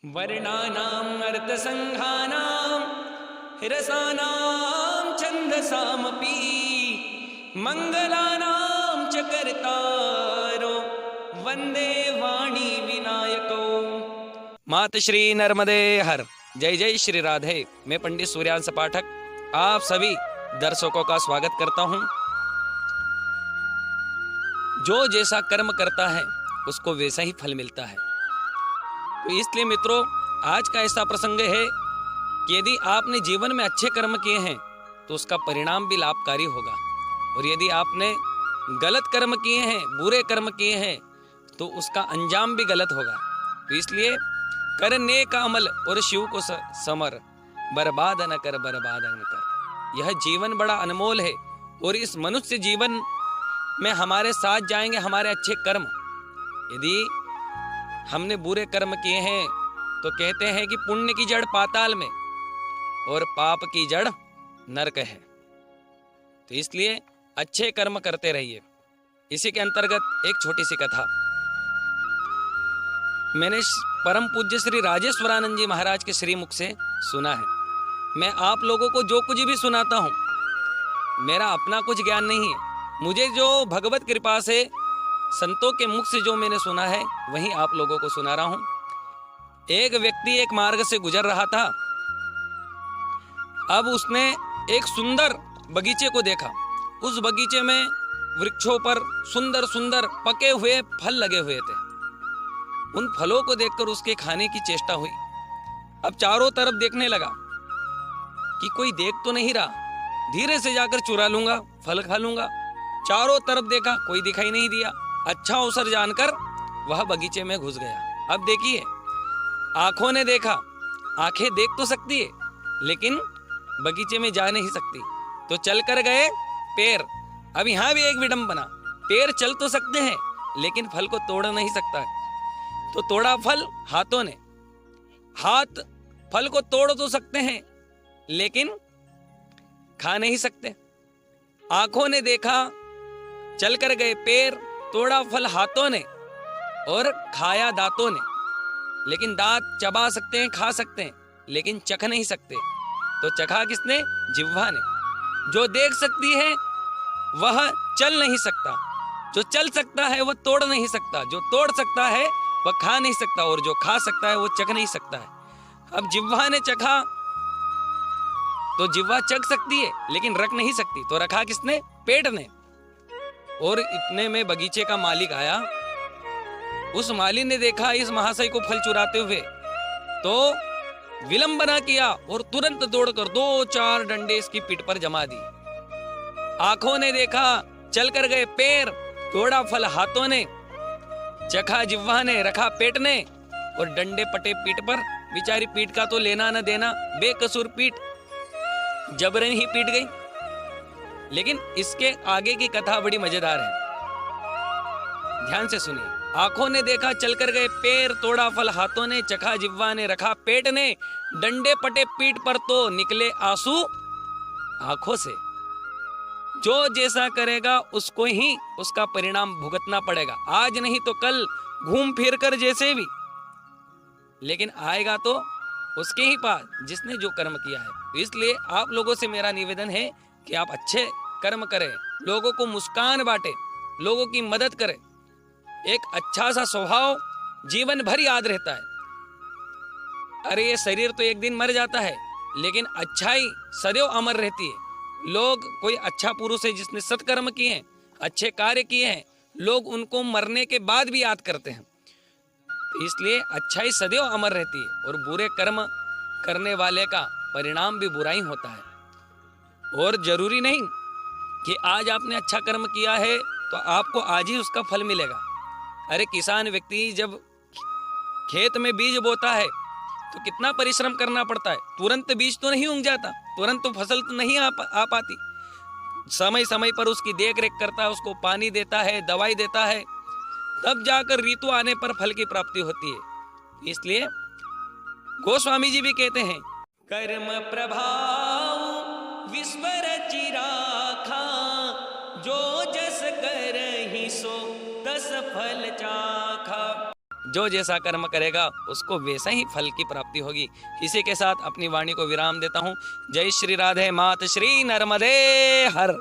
वर्णानाम् अर्थसङ्घानां रसानां छन्दसामपि मङ्गलानां च कर्तारो वन्दे वाणी विनायको। मात श्री नर्मदे हर। जय जय श्री राधे। मैं पंडित सूर्यांश पाठक आप सभी दर्शकों का स्वागत करता हूं। जो जैसा कर्म करता है उसको वैसा ही फल मिलता है। तो इसलिए मित्रों, आज का ऐसा प्रसंग है कि यदि आपने जीवन में अच्छे कर्म किए हैं तो उसका परिणाम भी लाभकारी होगा, और यदि आपने गलत कर्म किए हैं, बुरे कर्म किए हैं, तो उसका अंजाम भी गलत होगा। तो इसलिए कर नेक अमल और शिव को समर, बर्बाद न कर, बर्बाद न कर। यह जीवन बड़ा अनमोल है, और इस मनुष्य जीवन में हमारे साथ जाएंगे हमारे अच्छे कर्म। यदि हमने बुरे कर्म किए हैं तो कहते हैं कि पुण्य की जड़ पाताल में और पाप की जड़ नरक है। तो इसलिए अच्छे कर्म करते रहिए। इसी के अंतर्गत एक छोटी सी कथा मैंने परम पूज्य श्री राजेश्वरानंद जी महाराज के श्रीमुख से सुना है। मैं आप लोगों को जो कुछ भी सुनाता हूँ, मेरा अपना कुछ ज्ञान नहीं है। मुझे जो भगवत कृपा से संतों के मुख से जो मैंने सुना है वही आप लोगों को सुना रहा हूं। एक व्यक्ति एक मार्ग से गुजर रहा था। अब उसने एक सुंदर बगीचे को देखा। उस बगीचे में वृक्षों पर सुंदर सुंदर पके हुए फल लगे हुए थे। उन फलों को देखकर उसके खाने की चेष्टा हुई। अब चारों तरफ देखने लगा कि कोई देख तो नहीं रहा, धीरे से जाकर चुरा लूंगा, फल खा लूंगा। चारों तरफ देखा, कोई दिखाई नहीं दिया। अच्छा अवसर जानकर वह बगीचे में घुस गया। अब देखिए, आंखों ने देखा, आंखें देख तो सकती है लेकिन बगीचे में जा नहीं सकती, तो चल कर गए पैर। अब यहां भी एक विडंबना, पैर चल तो सकते हैं लेकिन फल को तोड़ नहीं सकता है। तो तोड़ा फल हाथों ने। हाथ फल को तोड़ तो सकते हैं लेकिन खा नहीं सकते। आंखों ने देखा, चल कर गए पैर, तोड़ा फल हाथों ने और खाया दांतों ने। लेकिन दांत चबा सकते हैं, खा सकते हैं, लेकिन चख नहीं सकते। तो चखा किसने? जिह्वा ने। जो देख सकती है वह चल नहीं सकता, जो चल सकता है वह तोड़ नहीं सकता, जो तोड़ सकता है वह खा नहीं सकता, और जो खा सकता है वो चख नहीं सकता है। अब जिह्वा ने चखा तो जिह्वा चख सकती है लेकिन रख नहीं सकती, तो रखा किसने? पेट ने। और इतने में बगीचे का मालिक आया। उस माली ने देखा इस महाशय को फल चुराते हुए, तो विलंबना किया और तुरंत दौड़कर 2-4 डंडे इसकी पीठ पर जमा दी। आंखों ने देखा, चल कर गए पैर, तोड़ा फल हाथों ने, चखा जिह्वा ने, रखा पेट ने, और डंडे पटे पीठ पर। बेचारी पीठ का तो लेना न देना, बेकसूर पीठ, जबरन ही पीट गई। लेकिन इसके आगे की कथा बड़ी मजेदार है, ध्यान से सुनिए। आंखों ने देखा, चल कर गए पैर, तोड़ा फल हाथों ने, चखा जिह्वा ने, रखा पेट ने, डंडे पटे पीठ पर तो निकले आंसू आंखों से। जो जैसा करेगा उसको ही उसका परिणाम भुगतना पड़ेगा। आज नहीं तो कल, घूम फिर कर जैसे भी, लेकिन आएगा तो उसके ही पास जिसने जो कर्म किया है। इसलिए आप लोगों से मेरा निवेदन है कि आप अच्छे कर्म करें, लोगों को मुस्कान बांटे, लोगों की मदद करें। एक अच्छा सा स्वभाव जीवन भर याद रहता है। अरे ये शरीर तो एक दिन मर जाता है, लेकिन अच्छाई सदैव अमर रहती है। लोग, कोई अच्छा पुरुष है जिसने सत्कर्म किए हैं, अच्छे कार्य किए हैं, लोग उनको मरने के बाद भी याद करते हैं। तो इसलिए अच्छाई सदैव अमर रहती है, और बुरे कर्म करने वाले का परिणाम भी बुरा ही होता है। और जरूरी नहीं कि आज आपने अच्छा कर्म किया है तो आपको आज ही उसका फल मिलेगा। अरे किसान व्यक्ति जब खेत में बीज बोता है तो कितना परिश्रम करना पड़ता है। तुरंत बीज तो नहीं उग जाता, तुरंत तो फसल तो नहीं आ पाती। समय समय पर उसकी देख रेख करता है, उसको पानी देता है, दवाई देता है, तब जाकर ऋतु आने पर फल की प्राप्ति होती है। इसलिए गोस्वामी जी भी कहते हैं, कर्म प्रभाव विश्व रचि राखा, जो जस करहि सो तस फल चाखा। जो जैसा कर्म करेगा उसको वैसा ही फल की प्राप्ति होगी। इसी के साथ अपनी वाणी को विराम देता हूँ। जय श्री राधे मात श्री नर्मदे हर।